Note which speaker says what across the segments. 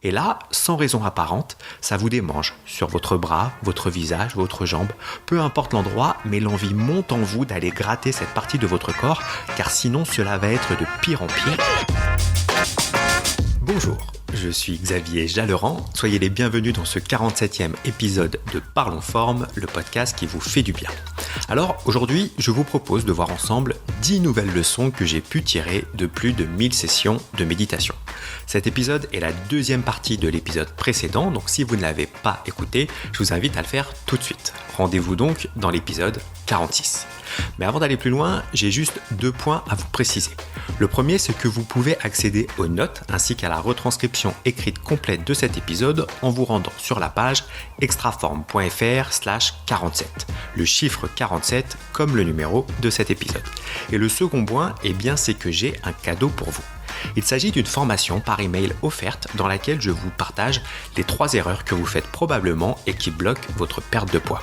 Speaker 1: Et là, sans raison apparente, ça vous démange sur votre bras, votre visage, votre jambe, peu importe l'endroit, mais l'envie monte en vous d'aller gratter cette partie de votre corps, car sinon cela va être de pire en pire. Bonjour, je suis Xavier Jalleran, soyez les bienvenus dans ce 47e épisode de Parlons Forme, le podcast qui vous fait du bien. Alors aujourd'hui, je vous propose de voir ensemble 10 nouvelles leçons que j'ai pu tirer de plus de 1000 sessions de méditation. Cet épisode est la deuxième partie de l'épisode précédent, donc si vous ne l'avez pas écouté, je vous invite à le faire tout de suite. Rendez-vous donc dans l'épisode 46. Mais avant d'aller plus loin, j'ai juste 2 points à vous préciser. Le premier, c'est que vous pouvez accéder aux notes ainsi qu'à la retranscription écrite complète de cet épisode en vous rendant sur la page extraforme.fr/47. Le chiffre 47 comme le numéro de cet épisode. Et le second point, c'est que j'ai un cadeau pour vous. Il s'agit d'une formation par email offerte dans laquelle je vous partage les 3 erreurs que vous faites probablement et qui bloquent votre perte de poids.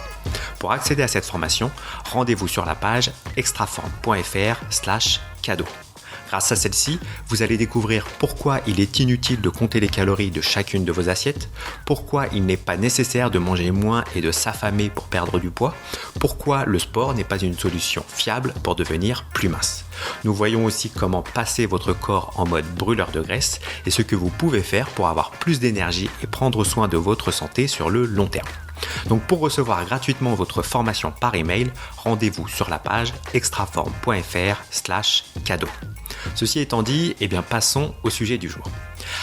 Speaker 1: Pour accéder à cette formation, rendez-vous sur la page extraforme.fr/cadeau. Grâce à celle-ci, vous allez découvrir pourquoi il est inutile de compter les calories de chacune de vos assiettes, pourquoi il n'est pas nécessaire de manger moins et de s'affamer pour perdre du poids, pourquoi le sport n'est pas une solution fiable pour devenir plus mince. Nous voyons aussi comment passer votre corps en mode brûleur de graisse et ce que vous pouvez faire pour avoir plus d'énergie et prendre soin de votre santé sur le long terme. Donc pour recevoir gratuitement votre formation par email, rendez-vous sur la page extraforme.fr/cadeau. Ceci étant dit, passons au sujet du jour.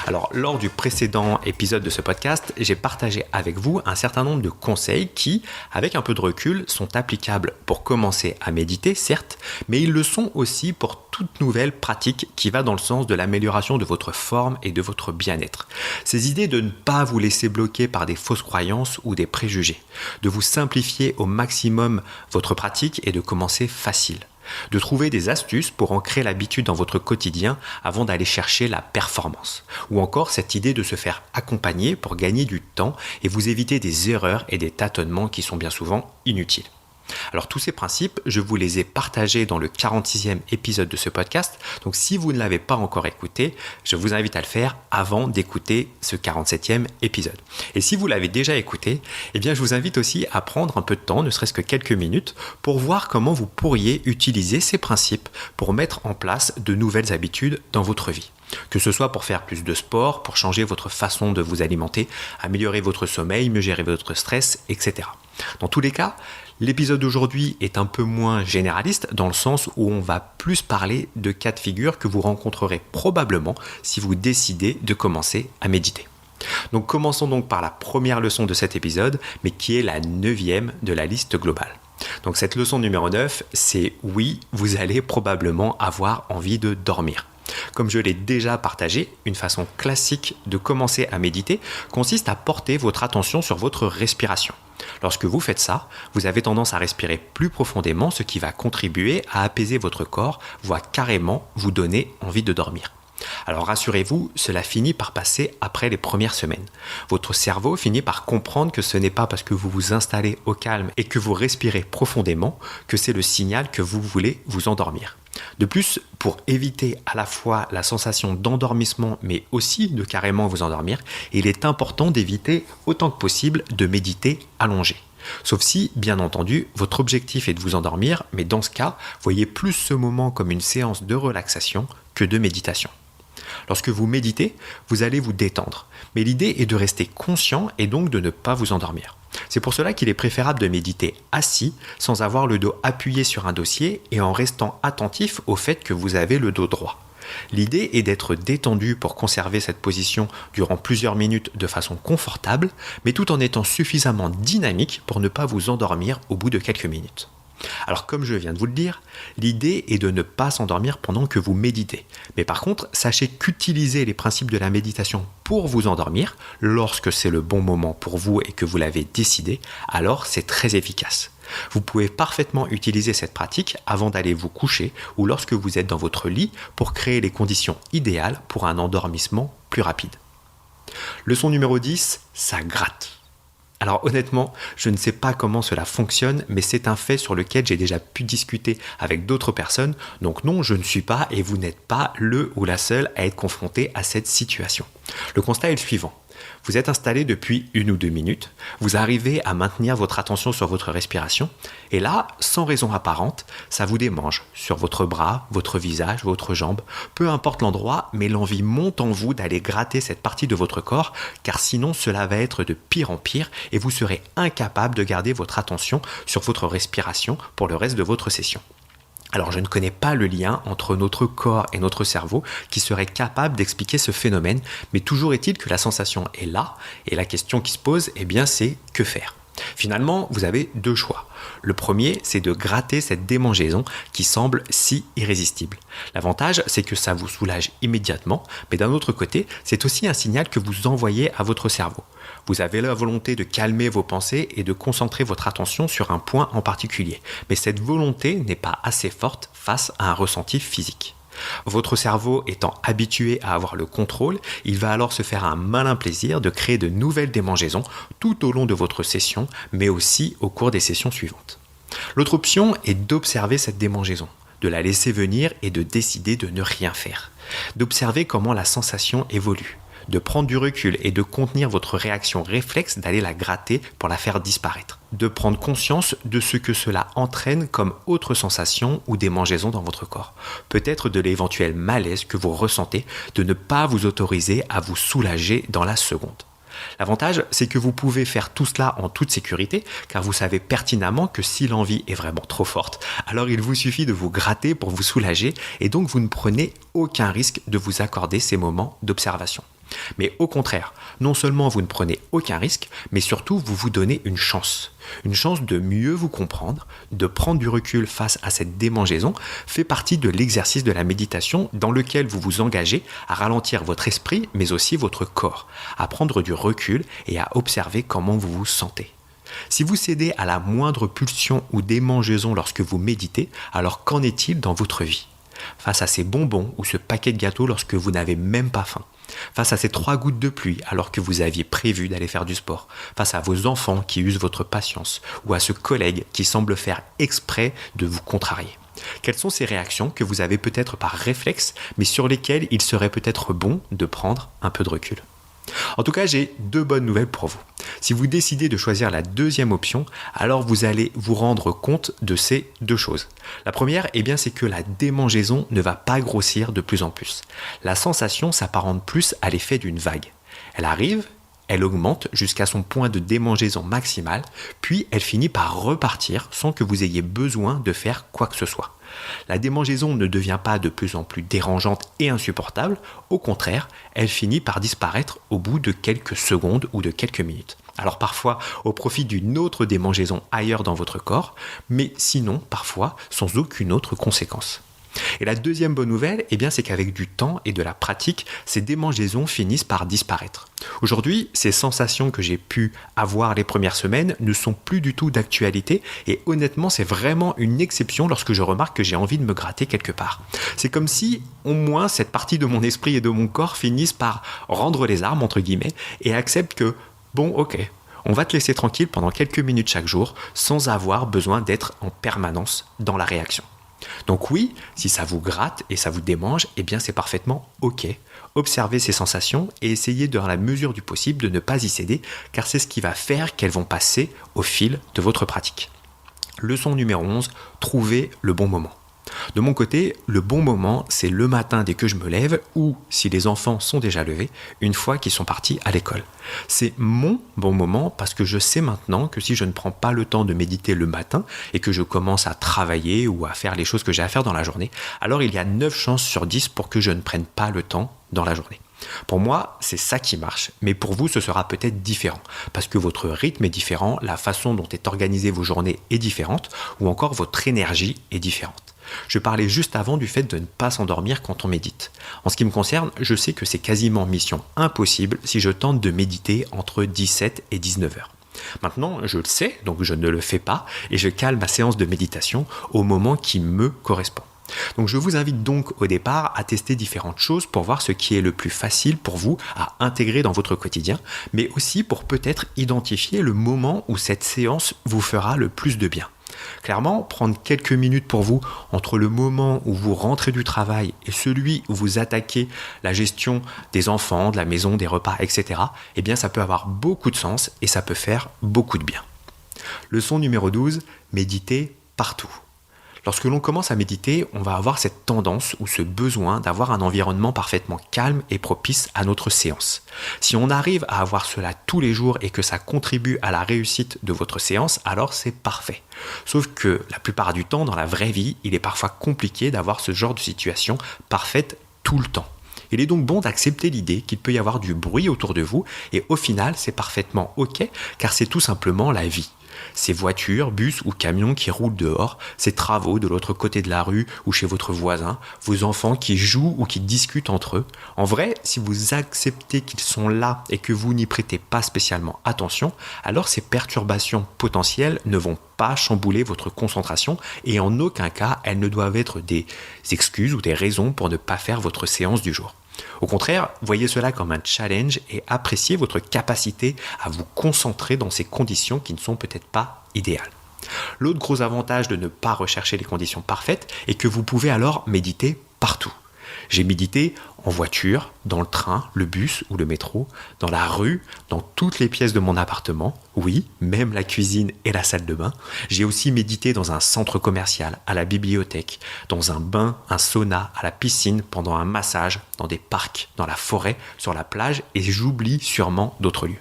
Speaker 1: Alors, lors du précédent épisode de ce podcast, j'ai partagé avec vous un certain nombre de conseils qui, avec un peu de recul, sont applicables pour commencer à méditer, certes, mais ils le sont aussi pour toute nouvelle pratique qui va dans le sens de l'amélioration de votre forme et de votre bien-être. Ces idées de ne pas vous laisser bloquer par des fausses croyances ou des préjugés, de vous simplifier au maximum votre pratique et de commencer facile. De trouver des astuces pour ancrer l'habitude dans votre quotidien avant d'aller chercher la performance. Ou encore cette idée de se faire accompagner pour gagner du temps et vous éviter des erreurs et des tâtonnements qui sont bien souvent inutiles. Alors tous ces principes, je vous les ai partagés dans le 46e épisode de ce podcast, donc si vous ne l'avez pas encore écouté, je vous invite à le faire avant d'écouter ce 47e épisode. Et si vous l'avez déjà écouté, je vous invite aussi à prendre un peu de temps, ne serait-ce que quelques minutes, pour voir comment vous pourriez utiliser ces principes pour mettre en place de nouvelles habitudes dans votre vie. Que ce soit pour faire plus de sport, pour changer votre façon de vous alimenter, améliorer votre sommeil, mieux gérer votre stress, etc. Dans tous les cas, l'épisode d'aujourd'hui est un peu moins généraliste dans le sens où on va plus parler de cas de figure que vous rencontrerez probablement si vous décidez de commencer à méditer. Donc commençons donc par la première leçon de cet épisode, mais qui est la 9e de la liste globale. Donc cette leçon numéro 9, c'est oui, vous allez probablement avoir envie de dormir. Comme je l'ai déjà partagé, une façon classique de commencer à méditer consiste à porter votre attention sur votre respiration. Lorsque vous faites ça, vous avez tendance à respirer plus profondément, ce qui va contribuer à apaiser votre corps, voire carrément vous donner envie de dormir. Alors rassurez-vous, cela finit par passer après les premières semaines. Votre cerveau finit par comprendre que ce n'est pas parce que vous vous installez au calme et que vous respirez profondément que c'est le signal que vous voulez vous endormir. De plus, pour éviter à la fois la sensation d'endormissement mais aussi de carrément vous endormir, il est important d'éviter autant que possible de méditer allongé. Sauf si, bien entendu, votre objectif est de vous endormir, mais dans ce cas, voyez plus ce moment comme une séance de relaxation que de méditation. Lorsque vous méditez, vous allez vous détendre, mais l'idée est de rester conscient et donc de ne pas vous endormir. C'est pour cela qu'il est préférable de méditer assis, sans avoir le dos appuyé sur un dossier et en restant attentif au fait que vous avez le dos droit. L'idée est d'être détendu pour conserver cette position durant plusieurs minutes de façon confortable, mais tout en étant suffisamment dynamique pour ne pas vous endormir au bout de quelques minutes. Alors comme je viens de vous le dire, l'idée est de ne pas s'endormir pendant que vous méditez. Mais par contre, sachez qu'utiliser les principes de la méditation pour vous endormir, lorsque c'est le bon moment pour vous et que vous l'avez décidé, alors c'est très efficace. Vous pouvez parfaitement utiliser cette pratique avant d'aller vous coucher ou lorsque vous êtes dans votre lit pour créer les conditions idéales pour un endormissement plus rapide. Leçon numéro 10, ça gratte. Alors honnêtement, je ne sais pas comment cela fonctionne, mais c'est un fait sur lequel j'ai déjà pu discuter avec d'autres personnes. Donc non, je ne suis pas et vous n'êtes pas le ou la seule à être confronté à cette situation. Le constat est le suivant. Vous êtes installé depuis 1 ou 2 minutes, vous arrivez à maintenir votre attention sur votre respiration, et là, sans raison apparente, ça vous démange sur votre bras, votre visage, votre jambe, peu importe l'endroit, mais l'envie monte en vous d'aller gratter cette partie de votre corps, car sinon cela va être de pire en pire, et vous serez incapable de garder votre attention sur votre respiration pour le reste de votre session. Alors je ne connais pas le lien entre notre corps et notre cerveau qui serait capable d'expliquer ce phénomène, mais toujours est-il que la sensation est là, et la question qui se pose, c'est que faire ? Finalement, vous avez 2 choix. Le premier, c'est de gratter cette démangeaison qui semble si irrésistible. L'avantage, c'est que ça vous soulage immédiatement, mais d'un autre côté, c'est aussi un signal que vous envoyez à votre cerveau. Vous avez la volonté de calmer vos pensées et de concentrer votre attention sur un point en particulier, mais cette volonté n'est pas assez forte face à un ressenti physique. Votre cerveau étant habitué à avoir le contrôle, il va alors se faire un malin plaisir de créer de nouvelles démangeaisons tout au long de votre session, mais aussi au cours des sessions suivantes. L'autre option est d'observer cette démangeaison, de la laisser venir et de décider de ne rien faire, d'observer comment la sensation évolue, de prendre du recul et de contenir votre réaction réflexe d'aller la gratter pour la faire disparaître, de prendre conscience de ce que cela entraîne comme autre sensation ou démangeaison dans votre corps, peut-être de l'éventuel malaise que vous ressentez, de ne pas vous autoriser à vous soulager dans la seconde. L'avantage, c'est que vous pouvez faire tout cela en toute sécurité, car vous savez pertinemment que si l'envie est vraiment trop forte, alors il vous suffit de vous gratter pour vous soulager, et donc vous ne prenez aucun risque de vous accorder ces moments d'observation. Mais au contraire, non seulement vous ne prenez aucun risque, mais surtout vous vous donnez une chance de mieux vous comprendre, de prendre du recul face à cette démangeaison, fait partie de l'exercice de la méditation dans lequel vous vous engagez à ralentir votre esprit, mais aussi votre corps, à prendre du recul et à observer comment vous vous sentez. Si vous cédez à la moindre pulsion ou démangeaison lorsque vous méditez, alors qu'en est-il dans votre vie ? Face à ces bonbons ou ce paquet de gâteaux lorsque vous n'avez même pas faim, face à ces 3 gouttes de pluie alors que vous aviez prévu d'aller faire du sport, face à vos enfants qui usent votre patience ou à ce collègue qui semble faire exprès de vous contrarier. Quelles sont ces réactions que vous avez peut-être par réflexe, mais sur lesquelles il serait peut-être bon de prendre un peu de recul ? En tout cas, j'ai 2 bonnes nouvelles pour vous. Si vous décidez de choisir la 2e option, alors vous allez vous rendre compte de ces 2 choses. La première, c'est que la démangeaison ne va pas grossir de plus en plus. La sensation s'apparente plus à l'effet d'une vague. Elle arrive, elle augmente jusqu'à son point de démangeaison maximale, puis elle finit par repartir sans que vous ayez besoin de faire quoi que ce soit. La démangeaison ne devient pas de plus en plus dérangeante et insupportable, au contraire, elle finit par disparaître au bout de quelques secondes ou de quelques minutes. Alors parfois au profit d'une autre démangeaison ailleurs dans votre corps, mais sinon parfois sans aucune autre conséquence. Et la 2e bonne nouvelle, c'est qu'avec du temps et de la pratique, ces démangeaisons finissent par disparaître. Aujourd'hui, ces sensations que j'ai pu avoir les premières semaines ne sont plus du tout d'actualité et honnêtement, c'est vraiment une exception lorsque je remarque que j'ai envie de me gratter quelque part. C'est comme si, au moins, cette partie de mon esprit et de mon corps finissent par rendre les armes, entre guillemets, et acceptent que, ok, on va te laisser tranquille pendant quelques minutes chaque jour sans avoir besoin d'être en permanence dans la réaction. Donc oui, si ça vous gratte et ça vous démange, c'est parfaitement ok. Observez ces sensations et essayez dans la mesure du possible de ne pas y céder, car c'est ce qui va faire qu'elles vont passer au fil de votre pratique. Leçon numéro 11, trouvez le bon moment. De mon côté, le bon moment, c'est le matin dès que je me lève ou, si les enfants sont déjà levés, une fois qu'ils sont partis à l'école. C'est mon bon moment parce que je sais maintenant que si je ne prends pas le temps de méditer le matin et que je commence à travailler ou à faire les choses que j'ai à faire dans la journée, alors il y a 9 chances sur 10 pour que je ne prenne pas le temps dans la journée. Pour moi, c'est ça qui marche, mais pour vous, ce sera peut-être différent, parce que votre rythme est différent, la façon dont est organisée vos journées est différente, ou encore votre énergie est différente. Je parlais juste avant du fait de ne pas s'endormir quand on médite. En ce qui me concerne, je sais que c'est quasiment mission impossible si je tente de méditer entre 17 et 19 heures. Maintenant, je le sais, donc je ne le fais pas, et je cale ma séance de méditation au moment qui me correspond. Donc je vous invite donc au départ à tester différentes choses pour voir ce qui est le plus facile pour vous à intégrer dans votre quotidien, mais aussi pour peut-être identifier le moment où cette séance vous fera le plus de bien. Clairement, prendre quelques minutes pour vous entre le moment où vous rentrez du travail et celui où vous attaquez la gestion des enfants, de la maison, des repas, etc., eh bien ça peut avoir beaucoup de sens et ça peut faire beaucoup de bien. Leçon numéro 12, méditer partout. Lorsque l'on commence à méditer, on va avoir cette tendance ou ce besoin d'avoir un environnement parfaitement calme et propice à notre séance. Si on arrive à avoir cela tous les jours et que ça contribue à la réussite de votre séance, alors c'est parfait. Sauf que la plupart du temps, dans la vraie vie, il est parfois compliqué d'avoir ce genre de situation parfaite tout le temps. Il est donc bon d'accepter l'idée qu'il peut y avoir du bruit autour de vous et au final, c'est parfaitement ok car c'est tout simplement la vie. Ces voitures, bus ou camions qui roulent dehors, ces travaux de l'autre côté de la rue ou chez votre voisin, vos enfants qui jouent ou qui discutent entre eux. En vrai, si vous acceptez qu'ils sont là et que vous n'y prêtez pas spécialement attention, alors ces perturbations potentielles ne vont pas chambouler votre concentration et en aucun cas elles ne doivent être des excuses ou des raisons pour ne pas faire votre séance du jour. Au contraire, voyez cela comme un challenge et appréciez votre capacité à vous concentrer dans ces conditions qui ne sont peut-être pas idéales. L'autre gros avantage de ne pas rechercher les conditions parfaites est que vous pouvez alors méditer partout. J'ai médité en voiture, dans le train, le bus ou le métro, dans la rue, dans toutes les pièces de mon appartement, oui, même la cuisine et la salle de bain. J'ai aussi médité dans un centre commercial, à la bibliothèque, dans un bain, un sauna, à la piscine, pendant un massage, dans des parcs, dans la forêt, sur la plage et j'oublie sûrement d'autres lieux.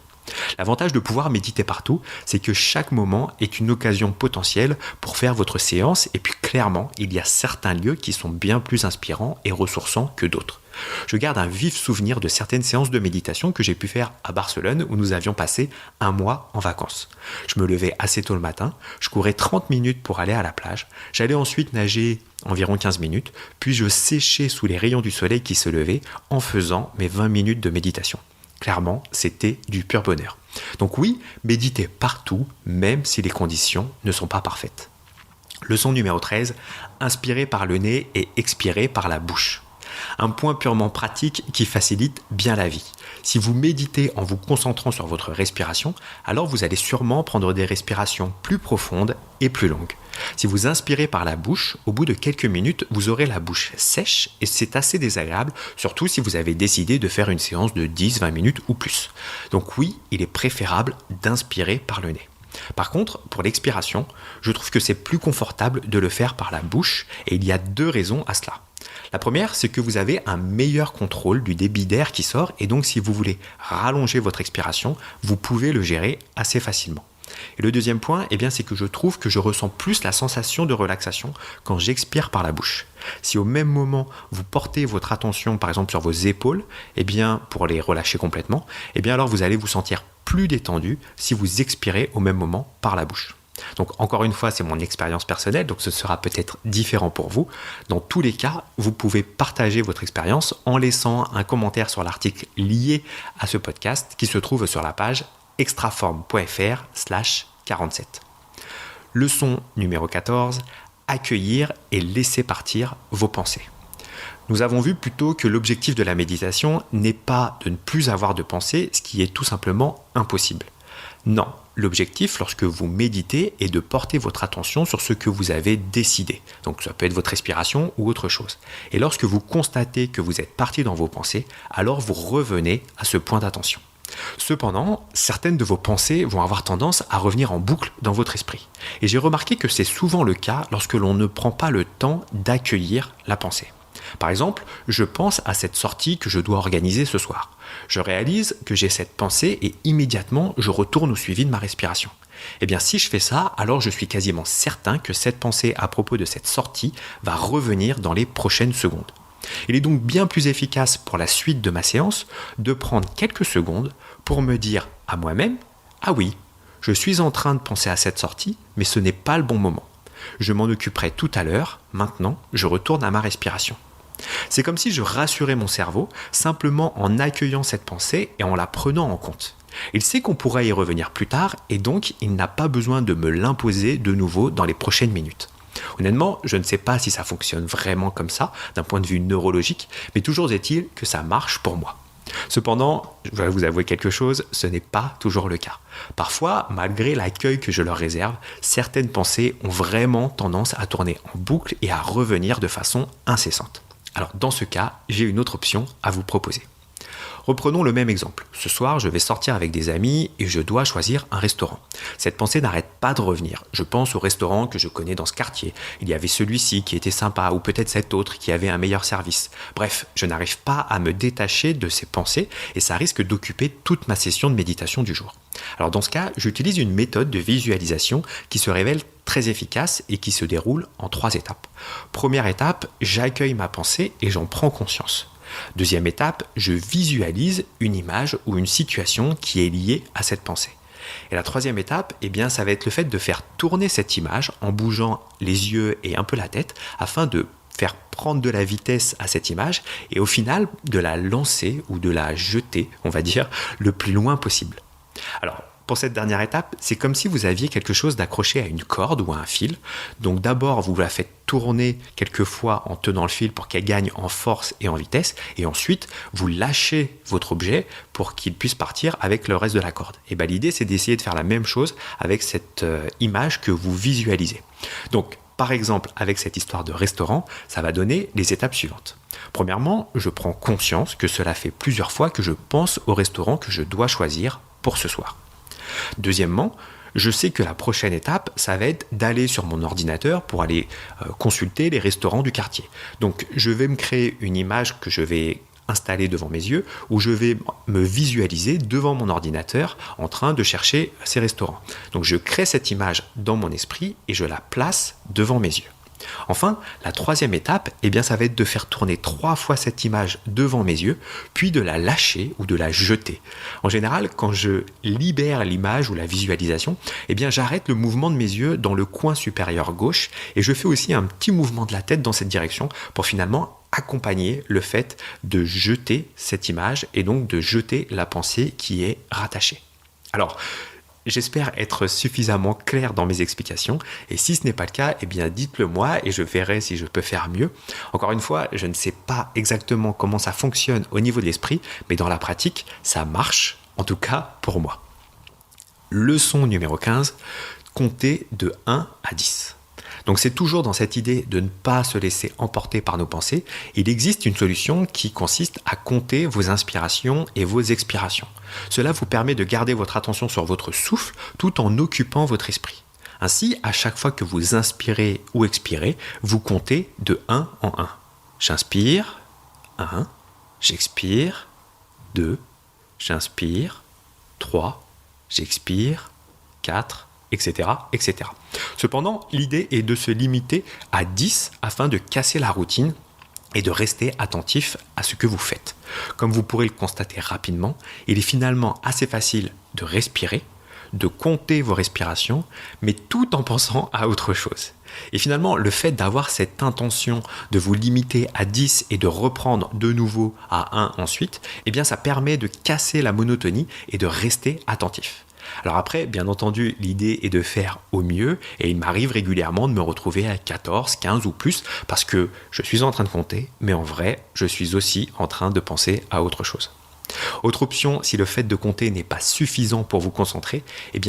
Speaker 1: L'avantage de pouvoir méditer partout, c'est que chaque moment est une occasion potentielle pour faire votre séance et puis clairement, il y a certains lieux qui sont bien plus inspirants et ressourçants que d'autres. Je garde un vif souvenir de certaines séances de méditation que j'ai pu faire à Barcelone où nous avions passé un mois en vacances. Je me levais assez tôt le matin, je courais 30 minutes pour aller à la plage, j'allais ensuite nager environ 15 minutes, puis je séchais sous les rayons du soleil qui se levaient en faisant mes 20 minutes de méditation. Clairement, c'était du pur bonheur. Donc oui, méditez partout, même si les conditions ne sont pas parfaites. Leçon numéro 13, inspirez par le nez et expirez par la bouche. Un point purement pratique qui facilite bien la vie. Si vous méditez en vous concentrant sur votre respiration, alors vous allez sûrement prendre des respirations plus profondes et plus longues. Si vous inspirez par la bouche, au bout de quelques minutes, vous aurez la bouche sèche et c'est assez désagréable, surtout si vous avez décidé de faire une séance de 10-20 minutes ou plus. Donc oui, il est préférable d'inspirer par le nez. Par contre, pour l'expiration, je trouve que c'est plus confortable de le faire par la bouche et il y a 2 raisons à cela. La première, c'est que vous avez un meilleur contrôle du débit d'air qui sort et donc si vous voulez rallonger votre expiration, vous pouvez le gérer assez facilement. Et le deuxième point, c'est que je trouve que je ressens plus la sensation de relaxation quand j'expire par la bouche. Si au même moment, vous portez votre attention par exemple sur vos épaules, pour les relâcher complètement, alors vous allez vous sentir plus détendu si vous expirez au même moment par la bouche. Donc encore une fois, c'est mon expérience personnelle, donc ce sera peut-être différent pour vous. Dans tous les cas, vous pouvez partager votre expérience en laissant un commentaire sur l'article lié à ce podcast qui se trouve sur la page extraform.fr/47. Leçon numéro 14, accueillir et laisser partir vos pensées. Nous avons vu plutôt que l'objectif de la méditation n'est pas de ne plus avoir de pensées, ce qui est tout simplement impossible. Non, l'objectif lorsque vous méditez est de porter votre attention sur ce que vous avez décidé. Donc ça peut être votre respiration ou autre chose. Et lorsque vous constatez que vous êtes parti dans vos pensées, alors vous revenez à ce point d'attention. Cependant, certaines de vos pensées vont avoir tendance à revenir en boucle dans votre esprit. Et j'ai remarqué que c'est souvent le cas lorsque l'on ne prend pas le temps d'accueillir la pensée. Par exemple, je pense à cette sortie que je dois organiser ce soir. Je réalise que j'ai cette pensée et immédiatement, je retourne au suivi de ma respiration. Si je fais ça, alors je suis quasiment certain que cette pensée à propos de cette sortie va revenir dans les prochaines secondes. Il est donc bien plus efficace pour la suite de ma séance de prendre quelques secondes pour me dire à moi-même « Ah oui, je suis en train de penser à cette sortie, mais ce n'est pas le bon moment. Je m'en occuperai tout à l'heure, maintenant je retourne à ma respiration. » C'est comme si je rassurais mon cerveau simplement en accueillant cette pensée et en la prenant en compte. Il sait qu'on pourra y revenir plus tard et donc il n'a pas besoin de me l'imposer de nouveau dans les prochaines minutes. Honnêtement, je ne sais pas si ça fonctionne vraiment comme ça d'un point de vue neurologique, mais toujours est-il que ça marche pour moi. Cependant, je vais vous avouer quelque chose, ce n'est pas toujours le cas. Parfois, malgré l'accueil que je leur réserve, certaines pensées ont vraiment tendance à tourner en boucle et à revenir de façon incessante. Alors dans ce cas, j'ai une autre option à vous proposer. Reprenons le même exemple. Ce soir, je vais sortir avec des amis et je dois choisir un restaurant. Cette pensée n'arrête pas de revenir. Je pense au restaurant que je connais dans ce quartier. Il y avait celui-ci qui était sympa ou peut-être cet autre qui avait un meilleur service. Bref, je n'arrive pas à me détacher de ces pensées et ça risque d'occuper toute ma session de méditation du jour. Alors dans ce cas, j'utilise une méthode de visualisation qui se révèle très efficace et qui se déroule en 3 étapes. Première étape, j'accueille ma pensée et j'en prends conscience. Deuxième étape, je visualise une image ou une situation qui est liée à cette pensée. Et la troisième étape, ça va être le fait de faire tourner cette image en bougeant les yeux et un peu la tête afin de faire prendre de la vitesse à cette image et au final de la lancer ou de la jeter, on va dire, le plus loin possible. Alors, pour cette dernière étape, c'est comme si vous aviez quelque chose d'accroché à une corde ou à un fil. Donc d'abord, vous la faites tourner quelques fois en tenant le fil pour qu'elle gagne en force et en vitesse. Et ensuite, vous lâchez votre objet pour qu'il puisse partir avec le reste de la corde. Et l'idée, c'est d'essayer de faire la même chose avec cette image que vous visualisez. Donc, par exemple, avec cette histoire de restaurant, ça va donner les étapes suivantes. Premièrement, je prends conscience que cela fait plusieurs fois que je pense au restaurant que je dois choisir pour ce soir. Deuxièmement, je sais que la prochaine étape, ça va être d'aller sur mon ordinateur pour aller consulter les restaurants du quartier. Donc, je vais me créer une image que je vais installer devant mes yeux, où je vais me visualiser devant mon ordinateur en train de chercher ces restaurants. Donc, je crée cette image dans mon esprit et je la place devant mes yeux. Enfin, la troisième étape, ça va être de faire tourner 3 fois cette image devant mes yeux, puis de la lâcher ou de la jeter. En général, quand je libère l'image ou la visualisation, j'arrête le mouvement de mes yeux dans le coin supérieur gauche et je fais aussi un petit mouvement de la tête dans cette direction pour finalement accompagner le fait de jeter cette image et donc de jeter la pensée qui est rattachée. Alors, j'espère être suffisamment clair dans mes explications et si ce n'est pas le cas, dites-le moi et je verrai si je peux faire mieux. Encore une fois, je ne sais pas exactement comment ça fonctionne au niveau de l'esprit, mais dans la pratique, ça marche, en tout cas pour moi. Leçon numéro 15, compter de 1 à 10. Donc c'est toujours dans cette idée de ne pas se laisser emporter par nos pensées. Il existe une solution qui consiste à compter vos inspirations et vos expirations. Cela vous permet de garder votre attention sur votre souffle tout en occupant votre esprit. Ainsi, à chaque fois que vous inspirez ou expirez, vous comptez de 1 en 1. J'inspire, 1, j'expire, 2, j'inspire, 3, j'expire, 4, etc., etc. Cependant, l'idée est de se limiter à 10 afin de casser la routine et de rester attentif à ce que vous faites. Comme vous pourrez le constater rapidement, il est finalement assez facile de respirer, de compter vos respirations, mais tout en pensant à autre chose. Et finalement, le fait d'avoir cette intention de vous limiter à 10 et de reprendre de nouveau à 1 ensuite, ça permet de casser la monotonie et de rester attentif. Alors après, bien entendu, l'idée est de faire au mieux et il m'arrive régulièrement de me retrouver à 14, 15 ou plus parce que je suis en train de compter, mais en vrai, je suis aussi en train de penser à autre chose. Autre option, si le fait de compter n'est pas suffisant pour vous concentrer,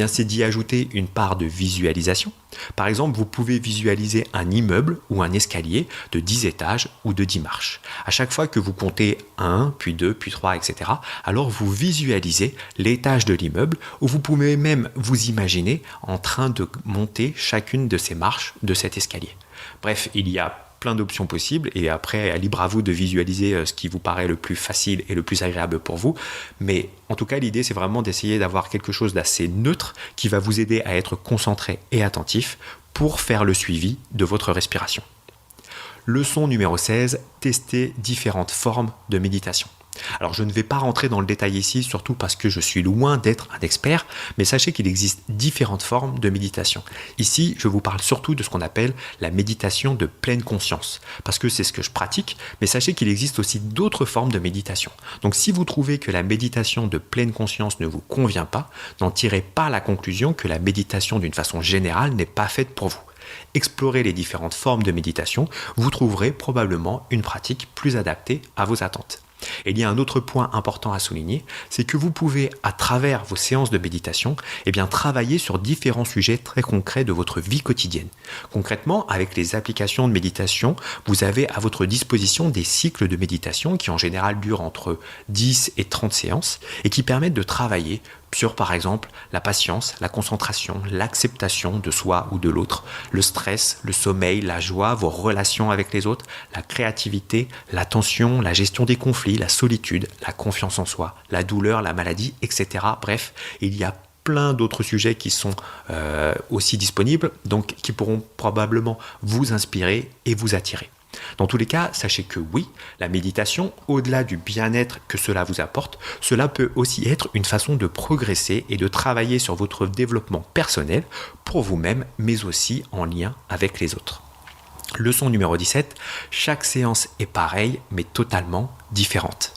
Speaker 1: c'est d'y ajouter une part de visualisation. Par exemple, vous pouvez visualiser un immeuble ou un escalier de 10 étages ou de 10 marches. À chaque fois que vous comptez 1, puis 2, puis 3, etc., alors vous visualisez l'étage de l'immeuble ou vous pouvez même vous imaginer en train de monter chacune de ces marches de cet escalier. Bref, il y a plein d'options possibles et après, libre à vous de visualiser ce qui vous paraît le plus facile et le plus agréable pour vous. Mais en tout cas, l'idée, c'est vraiment d'essayer d'avoir quelque chose d'assez neutre qui va vous aider à être concentré et attentif pour faire le suivi de votre respiration. Leçon numéro 16, tester différentes formes de méditation. Alors je ne vais pas rentrer dans le détail ici, surtout parce que je suis loin d'être un expert, mais sachez qu'il existe différentes formes de méditation. Ici, je vous parle surtout de ce qu'on appelle la méditation de pleine conscience, parce que c'est ce que je pratique, mais sachez qu'il existe aussi d'autres formes de méditation. Donc si vous trouvez que la méditation de pleine conscience ne vous convient pas, n'en tirez pas la conclusion que la méditation d'une façon générale n'est pas faite pour vous. Explorez les différentes formes de méditation, vous trouverez probablement une pratique plus adaptée à vos attentes. Et il y a un autre point important à souligner, c'est que vous pouvez, à travers vos séances de méditation, travailler sur différents sujets très concrets de votre vie quotidienne. Concrètement, avec les applications de méditation, vous avez à votre disposition des cycles de méditation qui en général durent entre 10 et 30 séances et qui permettent de travailler sur, par exemple, la patience, la concentration, l'acceptation de soi ou de l'autre, le stress, le sommeil, la joie, vos relations avec les autres, la créativité, l'attention, la gestion des conflits, la solitude, la confiance en soi, la douleur, la maladie, etc. Bref, il y a plein d'autres sujets qui sont aussi disponibles, donc qui pourront probablement vous inspirer et vous attirer. Dans tous les cas, sachez que oui, la méditation, au-delà du bien-être que cela vous apporte, cela peut aussi être une façon de progresser et de travailler sur votre développement personnel pour vous-même, mais aussi en lien avec les autres. Leçon numéro 17, chaque séance est pareille, mais totalement différente.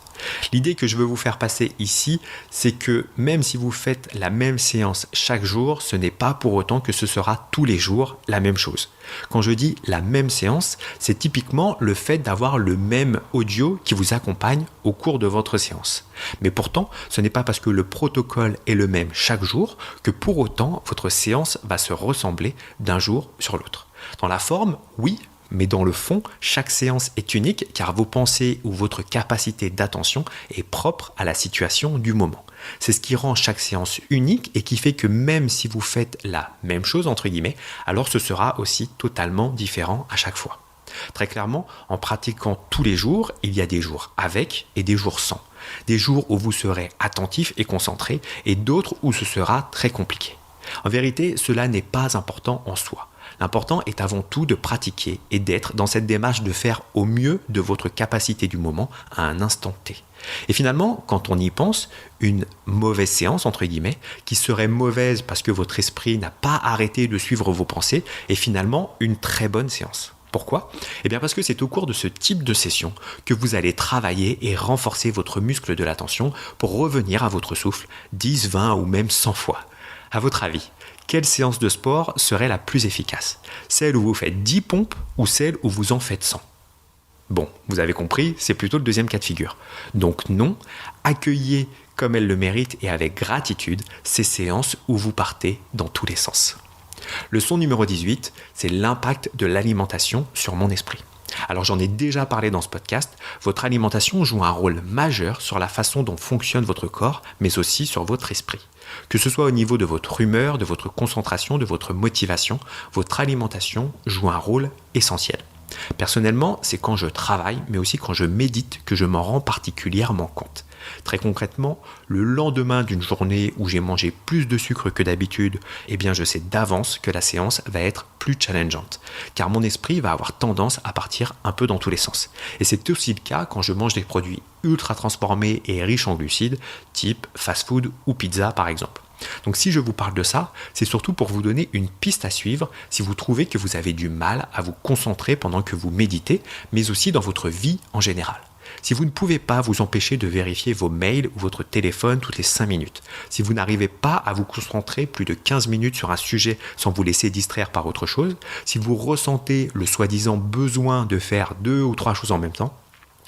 Speaker 1: L'idée que je veux vous faire passer ici, c'est que même si vous faites la même séance chaque jour, ce n'est pas pour autant que ce sera tous les jours la même chose. Quand je dis la même séance, c'est typiquement le fait d'avoir le même audio qui vous accompagne au cours de votre séance. Mais pourtant, ce n'est pas parce que le protocole est le même chaque jour que pour autant votre séance va se ressembler d'un jour sur l'autre. Dans la forme, oui, mais dans le fond, chaque séance est unique car vos pensées ou votre capacité d'attention est propre à la situation du moment. C'est ce qui rend chaque séance unique et qui fait que même si vous faites la même chose, entre guillemets, alors ce sera aussi totalement différent à chaque fois. Très clairement, en pratiquant tous les jours, il y a des jours avec et des jours sans. Des jours où vous serez attentif et concentré et d'autres où ce sera très compliqué. En vérité, cela n'est pas important en soi. L'important est avant tout de pratiquer et d'être dans cette démarche de faire au mieux de votre capacité du moment à un instant T. Et finalement, quand on y pense, une mauvaise séance, entre guillemets, qui serait mauvaise parce que votre esprit n'a pas arrêté de suivre vos pensées, est finalement une très bonne séance. Pourquoi ? Eh bien parce que c'est au cours de ce type de session que vous allez travailler et renforcer votre muscle de l'attention pour revenir à votre souffle 10, 20 ou même 100 fois. À votre avis, quelle séance de sport serait la plus efficace ? Celle où vous faites 10 pompes ou celle où vous en faites 100 ? Bon, vous avez compris, c'est plutôt le deuxième cas de figure. Donc non, accueillez comme elles le méritent et avec gratitude ces séances où vous partez dans tous les sens. Leçon numéro 18, c'est l'impact de l'alimentation sur mon esprit. Alors j'en ai déjà parlé dans ce podcast, votre alimentation joue un rôle majeur sur la façon dont fonctionne votre corps, mais aussi sur votre esprit. Que ce soit au niveau de votre humeur, de votre concentration, de votre motivation, votre alimentation joue un rôle essentiel. Personnellement, c'est quand je travaille, mais aussi quand je médite que je m'en rends particulièrement compte. Très concrètement, le lendemain d'une journée où j'ai mangé plus de sucre que d'habitude, eh bien je sais d'avance que la séance va être plus challengeante, car mon esprit va avoir tendance à partir un peu dans tous les sens. Et c'est aussi le cas quand je mange des produits ultra transformés et riches en glucides, type fast-food ou pizza par exemple. Donc si je vous parle de ça, c'est surtout pour vous donner une piste à suivre si vous trouvez que vous avez du mal à vous concentrer pendant que vous méditez, mais aussi dans votre vie en général. Si vous ne pouvez pas vous empêcher de vérifier vos mails ou votre téléphone toutes les 5 minutes, si vous n'arrivez pas à vous concentrer plus de 15 minutes sur un sujet sans vous laisser distraire par autre chose, si vous ressentez le soi-disant besoin de faire 2 ou 3 choses en même temps,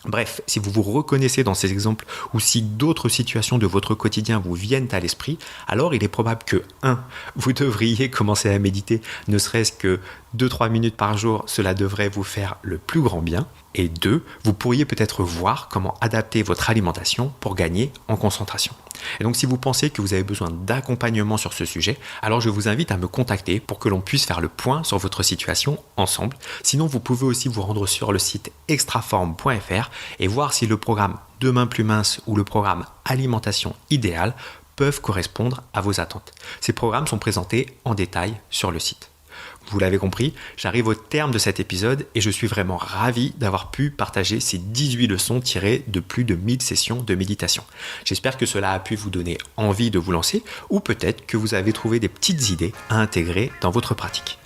Speaker 1: bref, si vous vous reconnaissez dans ces exemples ou si d'autres situations de votre quotidien vous viennent à l'esprit, alors il est probable que 1. Vous devriez commencer à méditer, ne serait-ce que 2-3 minutes par jour, cela devrait vous faire le plus grand bien. Et 2, vous pourriez peut-être voir comment adapter votre alimentation pour gagner en concentration. Et donc si vous pensez que vous avez besoin d'accompagnement sur ce sujet, alors je vous invite à me contacter pour que l'on puisse faire le point sur votre situation ensemble. Sinon, vous pouvez aussi vous rendre sur le site extraform.fr et voir si le programme Demain plus mince ou le programme Alimentation idéale peuvent correspondre à vos attentes. Ces programmes sont présentés en détail sur le site. Vous l'avez compris, j'arrive au terme de cet épisode et je suis vraiment ravi d'avoir pu partager ces 18 leçons tirées de plus de 1000 sessions de méditation. J'espère que cela a pu vous donner envie de vous lancer ou peut-être que vous avez trouvé des petites idées à intégrer dans votre pratique.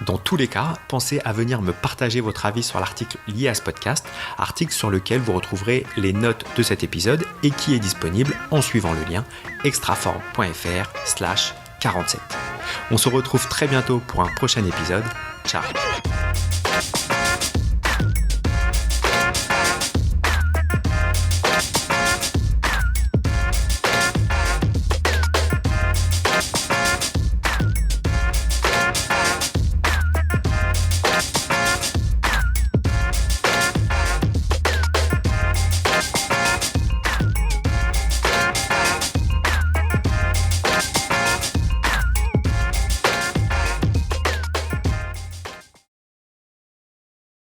Speaker 1: Dans tous les cas, pensez à venir me partager votre avis sur l'article lié à ce podcast, article sur lequel vous retrouverez les notes de cet épisode et qui est disponible en suivant le lien extraform.fr/47. On se retrouve très bientôt pour un prochain épisode. Ciao.